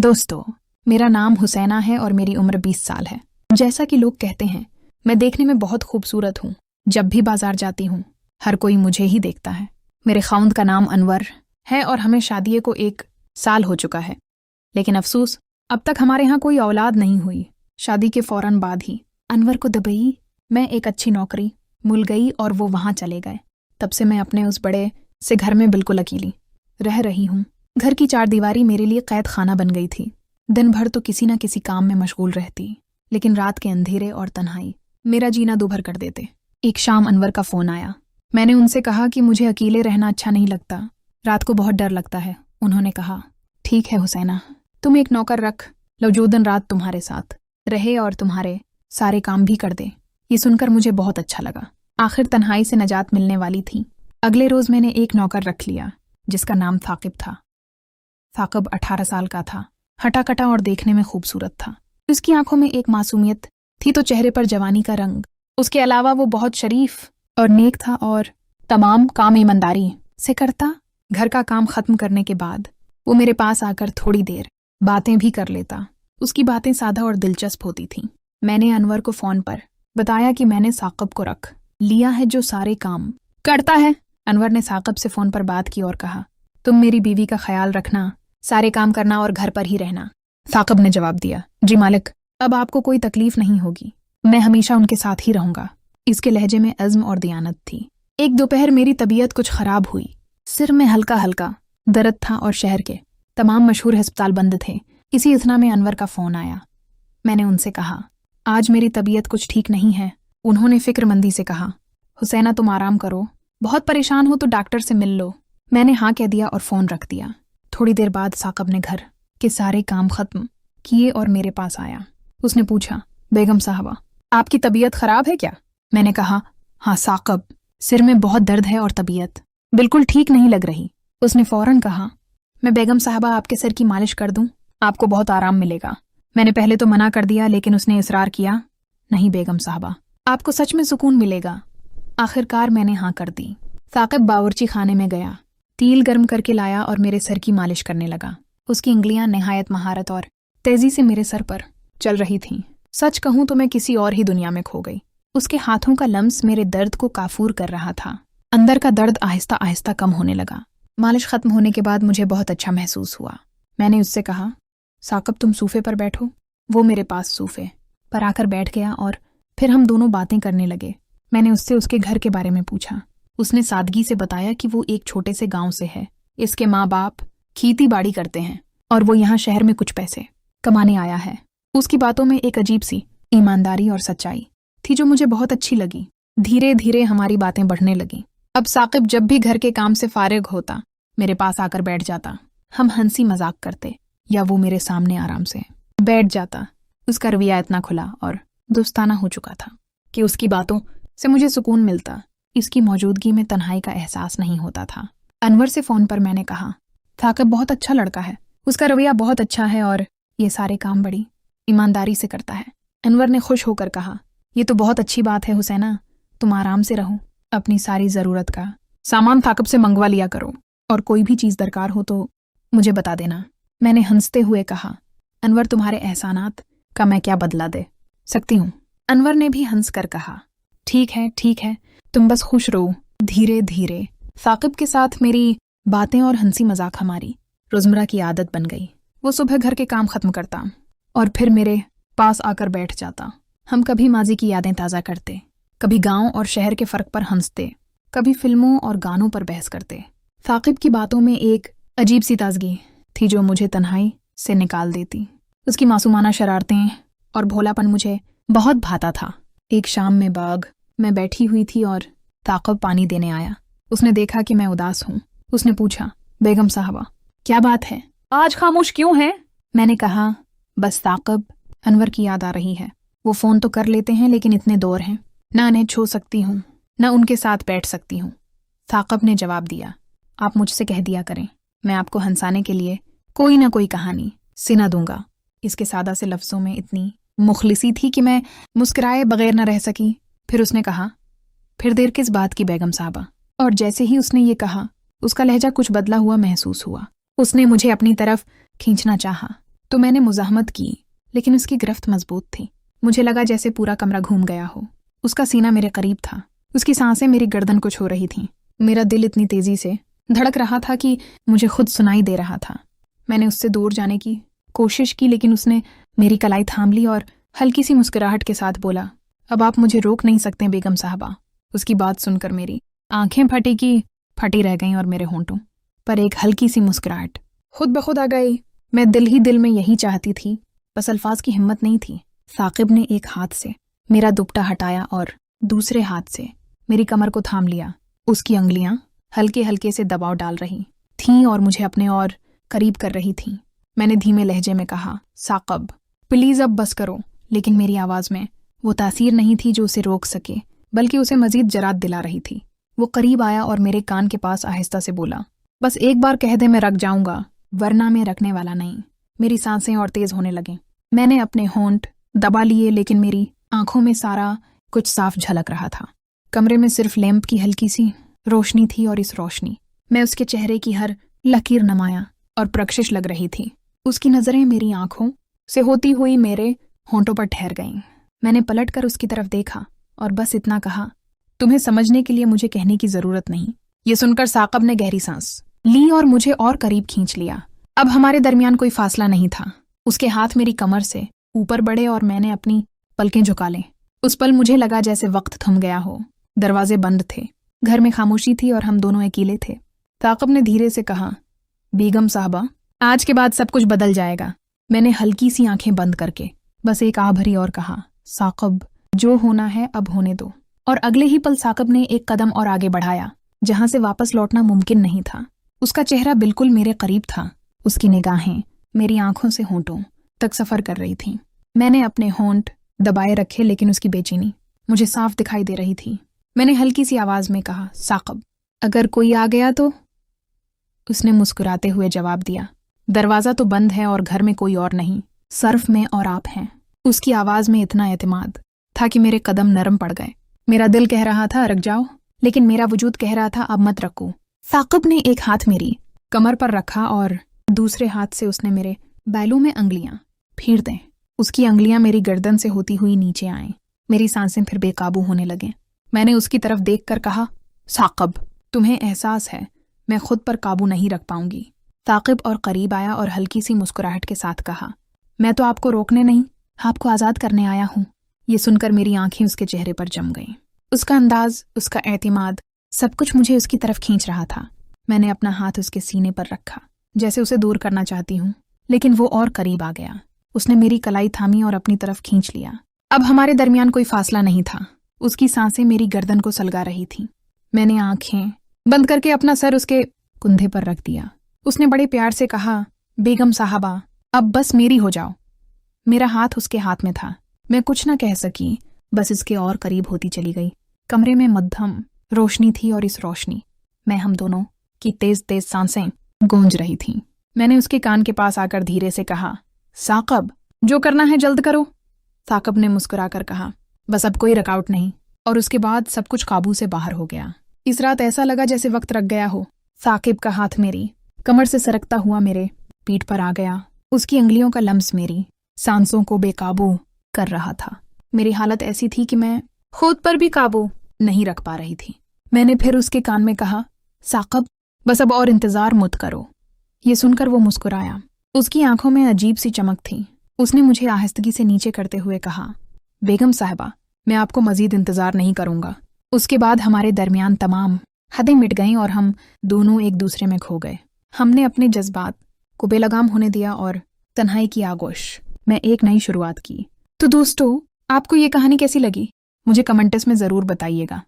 दोस्तों, मेरा नाम हुसैना है और मेरी उम्र 20 साल है। जैसा कि लोग कहते हैं, मैं देखने में बहुत खूबसूरत हूँ। जब भी बाजार जाती हूँ, हर कोई मुझे ही देखता है। मेरे खाउंद का नाम अनवर है और हमें शादी को 1 साल हो चुका है। लेकिन अफसोस, अब तक हमारे यहाँ कोई औलाद नहीं हुई। शादी के फौरन बाद ही अनवर को दुबई में एक अच्छी नौकरी मिल गई और वो वहाँ चले गए। तब से मैं अपने उस बड़े से घर में बिल्कुल अकेली रह रही हूँ। घर की 4 दीवारी मेरे लिए कैद खाना बन गई थी। दिन भर तो किसी न किसी काम में मशगूल रहती, लेकिन रात के अंधेरे और तन्हाई मेरा जीना दूभर कर देते। एक शाम अनवर का फोन आया। मैंने उनसे कहा कि मुझे अकेले रहना अच्छा नहीं लगता, रात को बहुत डर लगता है। उन्होंने कहा, ठीक है हुसैना, तुम एक नौकर रख लो जो दिन रात तुम्हारे साथ रहे और तुम्हारे सारे काम भी कर दे। ये सुनकर मुझे बहुत अच्छा लगा। आखिर तन्हाई से नजात मिलने वाली थी। अगले रोज मैंने एक नौकर रख लिया जिसका नाम थाकिब था। थाकिब 18 साल का था, हटाकटा और देखने में खूबसूरत था। उसकी आंखों में एक मासूमियत थी तो चेहरे पर जवानी का रंग। उसके अलावा वो बहुत शरीफ और नेक था और तमाम काम ईमानदारी से करता। घर का काम खत्म करने के बाद वो मेरे पास आकर थोड़ी देर बातें भी कर लेता। उसकी बातें सादा और दिलचस्प होती थीं। मैंने अनवर को फोन पर बताया कि मैंने साकिब को रख लिया है जो सारे काम करता है। अनवर ने साकिब से फोन पर बात की और कहा, तुम मेरी बीवी का ख्याल रखना, सारे काम करना और घर पर ही रहना। साकिब ने जवाब दिया, जी मालिक, अब आपको कोई तकलीफ नहीं होगी, मैं हमेशा उनके साथ ही रहूंगा। इसके लहजे में अज़्म और दियानत थी। एक दोपहर मेरी तबीयत कुछ खराब हुई। सिर में हल्का हल्का दर्द था और शहर के तमाम मशहूर अस्पताल बंद थे। इसी इतना में अनवर का फोन आया। मैंने उनसे कहा, आज मेरी तबीयत कुछ ठीक नहीं है। उन्होंने फिक्रमंदी से कहा, हुसैना तुम आराम करो, बहुत परेशान हो तो डॉक्टर से मिल लो। मैंने हाँ कह दिया और फोन रख दिया। थोड़ी देर बाद साकिब ने घर के सारे काम खत्म किए और मेरे पास आया। उसने पूछा, बेगम साहबा, आपकी तबीयत खराब है क्या? मैंने कहा, हाँ साकिब, सिर में बहुत दर्द है और तबीयत बिल्कुल ठीक नहीं लग रही। उसने फौरन कहा, मैं बेगम साहबा आपके सिर की मालिश कर दूं, आपको बहुत आराम मिलेगा। मैंने पहले तो मना कर दिया, लेकिन उसने इसरार किया, नहीं बेगम साहबा, आपको सच में सुकून मिलेगा। आखिरकार मैंने हाँ कर दी। साकिब बावर्ची खाने में गया, तेल गर्म करके लाया और मेरे सर की मालिश करने लगा। उसकी उंगलियां नहायत महारत और तेजी से मेरे सर पर चल रही थीं। सच कहूं तो मैं किसी और ही दुनिया में खो गई। उसके हाथों का लम्स मेरे दर्द को काफूर कर रहा था। अंदर का दर्द आहिस्ता आहिस्ता कम होने लगा। मालिश खत्म होने के बाद मुझे बहुत अच्छा महसूस हुआ। मैंने उससे कहा, साकिब तुम सूफे पर बैठो। वो मेरे पास सूफे पर आकर बैठ गया और फिर हम दोनों बातें करने लगे। मैंने उससे उसके घर के बारे में पूछा। उसने सादगी से बताया कि वो एक छोटे से गांव से है। इसके माँ बाप खेती बाड़ी करते हैं और वो यहाँ शहर में कुछ पैसे कमाने आया है। उसकी बातों में एक अजीब सी ईमानदारी और सच्चाई थी जो मुझे बहुत अच्छी लगी। धीरे धीरे हमारी बातें बढ़ने लगी। अब साकिब जब भी घर के काम से फारिग होता, मेरे पास आकर बैठ जाता। हम हंसी मजाक करते या वो मेरे सामने आराम से बैठ जाता। उसका रवैया इतना खुला और दोस्ताना हो चुका था कि उसकी बातों से मुझे सुकून मिलता। इसकी मौजूदगी में तन्हाई का एहसास नहीं होता था। अनवर से फोन पर मैंने कहा, साकिब बहुत अच्छा लड़का है, उसका रवैया बहुत अच्छा है और ये सारे काम बड़ी ईमानदारी से करता है। अनवर ने खुश होकर कहा, ये तो बहुत अच्छी बात है हुसैना, तुम आराम से रहो, अपनी सारी ज़रूरत का सामान साकिब से मंगवा लिया करो और कोई भी चीज़ दरकार हो तो मुझे बता देना। मैंने हंसते हुए कहा, अनवर तुम्हारे एहसानात का मैं क्या बदला दे सकती हूँ। अनवर ने भी हंस कर कहा, ठीक है, तुम बस खुश रहो। धीरे धीरे साकिब के साथ मेरी बातें और हंसी मजाक हमारी रोजमर्रा की आदत बन गई। वो सुबह घर के काम खत्म करता और फिर मेरे पास आकर बैठ जाता। हम कभी माजी की यादें ताज़ा करते, कभी गांव और शहर के फ़र्क पर हंसते, कभी फिल्मों और गानों पर बहस करते। साकिब की बातों में एक अजीब सी ताजगी थी जो मुझे तन्हाई से निकाल देती। उसकी मासूमाना शरारतें और भोलापन मुझे बहुत भाता था। एक शाम में बाग में बैठी हुई थी और साकिब पानी देने आया। उसने देखा कि मैं उदास हूँ। उसने पूछा, बेगम साहबा क्या बात है, आज खामोश क्यों है? मैंने कहा, बस साकिब, अनवर की याद आ रही है। वो फ़ोन तो कर लेते हैं लेकिन इतने दौर हैं, न उन्हें छू सकती हूँ न उनके साथ बैठ सकती हूँ। साकिब ने जवाब दिया, आप मुझसे कह दिया करें, मैं आपको हंसाने के लिए कोई ना कोई कहानी सुना दूंगा। इसके सादा से लफ्ज़ों में इतनी मुखलिसी थी कि मैं मुस्कुराए बगैर न रह सकी। फिर उसने कहा, फिर देर किस बात की बेगम साहबा? और जैसे ही उसने ये कहा, उसका लहजा कुछ बदला हुआ महसूस हुआ। उसने मुझे अपनी तरफ खींचना चाहा, तो मैंने मुज़ाहमत की, लेकिन उसकी गिरफ्त मजबूत थी। मुझे लगा जैसे पूरा कमरा घूम गया हो। उसका सीना मेरे करीब था, उसकी सांसें मेरी गर्दन को छू रही थीं। मेरा दिल इतनी तेजी से धड़क रहा था कि मुझे खुद सुनाई दे रहा था। मैंने उससे दूर जाने की कोशिश की, लेकिन उसने मेरी कलाई थाम ली और हल्की सी मुस्कुराहट के साथ बोला, अब आप मुझे रोक नहीं सकते बेगम साहबा। उसकी बात सुनकर मेरी आंखें फटी रह गईं और मेरे होंठों पर एक हल्की सी मुस्कुराहट खुद ब खुद आ गई। मैं दिल ही दिल में यही चाहती थी, बस अल्फाज की हिम्मत नहीं थी। साकिब ने एक हाथ से मेरा दुपट्टा हटाया और दूसरे हाथ से मेरी कमर को थाम लिया। उसकी अंगुलियां हल्के हल्के से दबाव डाल रही थीं और मुझे अपने और करीब कर रही थीं। मैंने धीमे लहजे में कहा, साकिब प्लीज अब बस करो। लेकिन मेरी आवाज में वो तासीर नहीं थी जो उसे रोक सके, बल्कि उसे मजीद जरात दिला रही थी। वो करीब आया और मेरे कान के पास आहिस्ता से बोला, बस एक बार कह दे मैं रख जाऊंगा, वरना मैं रखने वाला नहीं। मेरी सांसें और तेज होने लगीं। मैंने अपने होंठ दबा लिए, लेकिन मेरी आंखों में सारा कुछ साफ झलक रहा था। कमरे में सिर्फ लैंप की हल्की सी रोशनी थी और इस रोशनी में उसके चेहरे की हर लकीर नुमायां और प्रकशिश लग रही थी। उसकी नजरें मेरी आंखों से होती हुई मेरे होंठों पर ठहर गईं। मैंने पलटकर उसकी तरफ देखा और बस इतना कहा, तुम्हें समझने के लिए मुझे कहने की जरूरत नहीं। ये सुनकर साकिब ने गहरी सांस ली और मुझे और करीब खींच लिया। अब हमारे दरमियान कोई फासला नहीं था। उसके हाथ मेरी कमर से ऊपर बढ़े और मैंने अपनी पलकें झुका ली। उस पल मुझे लगा जैसे वक्त थम गया हो। दरवाजे बंद थे, घर में खामोशी थी और हम दोनों अकेले थे। साकिब ने धीरे से कहा, बेगम साहबा आज के बाद सब कुछ बदल जाएगा। मैंने हल्की सी आंखें बंद करके बस एक आह भरी और कहा, साकिब जो होना है अब होने दो। और अगले ही पल साकिब ने एक कदम और आगे बढ़ाया, जहां से वापस लौटना मुमकिन नहीं था। उसका चेहरा बिल्कुल मेरे करीब था। उसकी निगाहें मेरी आंखों से होंठों तक सफर कर रही थीं। मैंने अपने होंठ दबाए रखे, लेकिन उसकी बेचैनी मुझे साफ दिखाई दे रही थी। मैंने हल्की सी आवाज में कहा, साकिब अगर कोई आ गया तो? उसने मुस्कुराते हुए जवाब दिया, दरवाजा तो बंद है और घर में कोई और नहीं, सिर्फ मैं और आप हैं। उसकी आवाज में इतना एतमाद था कि मेरे कदम नरम पड़ गए। मेरा दिल कह रहा था रख जाओ, लेकिन मेरा वजूद कह रहा था अब मत रखो। साकिब ने एक हाथ मेरी कमर पर रखा और दूसरे हाथ से उसने मेरे बैलों में अंगुलियां फेर दें। उसकी अंगुलियां मेरी गर्दन से होती हुई नीचे आईं। मेरी सांसें फिर बेकाबू होने लगें। मैंने उसकी तरफ देखकर कहा, साकिब तुम्हें एहसास है मैं खुद पर काबू नहीं रख पाऊंगी। साकिब और करीब आया और हल्की सी मुस्कुराहट के साथ कहा, मैं तो आपको रोकने नहीं, आपको आजाद करने आया हूं। ये सुनकर मेरी आंखें उसके चेहरे पर जम गईं। उसका अंदाज, उसका एतमाद, सब कुछ मुझे उसकी तरफ खींच रहा था। मैंने अपना हाथ उसके सीने पर रखा, जैसे उसे दूर करना चाहती हूँ, लेकिन वो और करीब आ गया। उसने मेरी कलाई थामी और अपनी तरफ खींच लिया। अब हमारे दरमियान कोई फासला नहीं था। उसकी सांसें मेरी गर्दन को सलगा रही थीं। मैंने आंखें बंद करके अपना सर उसके कंधे पर रख दिया। उसने बड़े प्यार से कहा, बेगम साहबा अब बस मेरी हो जाओ। मेरा हाथ उसके हाथ में था। मैं कुछ न कह सकी, बस इसके और करीब होती चली गई। कमरे में मध्यम रोशनी थी और इस रोशनी में हम दोनों की तेज तेज सांसें गूंज रही थीं। मैंने उसके कान के पास आकर धीरे से कहा, साकिब जो करना है जल्द करो। साकिब ने मुस्कुराकर कहा, बस अब कोई रुकावट नहीं। और उसके बाद सब कुछ काबू से बाहर हो गया। इस रात ऐसा लगा जैसे वक्त रख गया हो। साकिब का हाथ मेरी कमर से सरकता हुआ मेरे पीठ पर आ गया। उसकी अंगुलियों का लम्स मेरी सांसों को बेकाबू कर रहा था। मेरी हालत ऐसी थी कि मैं खुद पर भी काबू नहीं रख पा रही थी। मैंने फिर उसके कान में कहा, साकिब बस अब और इंतजार मत करो। ये सुनकर वो मुस्कुराया। उसकी आंखों में अजीब सी चमक थी। उसने मुझे आहिस्तगी से नीचे करते हुए कहा, बेगम साहिबा मैं आपको मजीद इंतजार नहीं करूंगा। उसके बाद हमारे दरमियान तमाम हदें मिट गईं और हम दोनों एक दूसरे में खो गए। हमने अपने जज्बात को बेलगाम होने दिया और तन्हाई की आगोश में एक नई शुरुआत की। तो दोस्तों, आपको ये कहानी कैसी लगी? मुझे कमेंट्स में ज़रूर बताइएगा।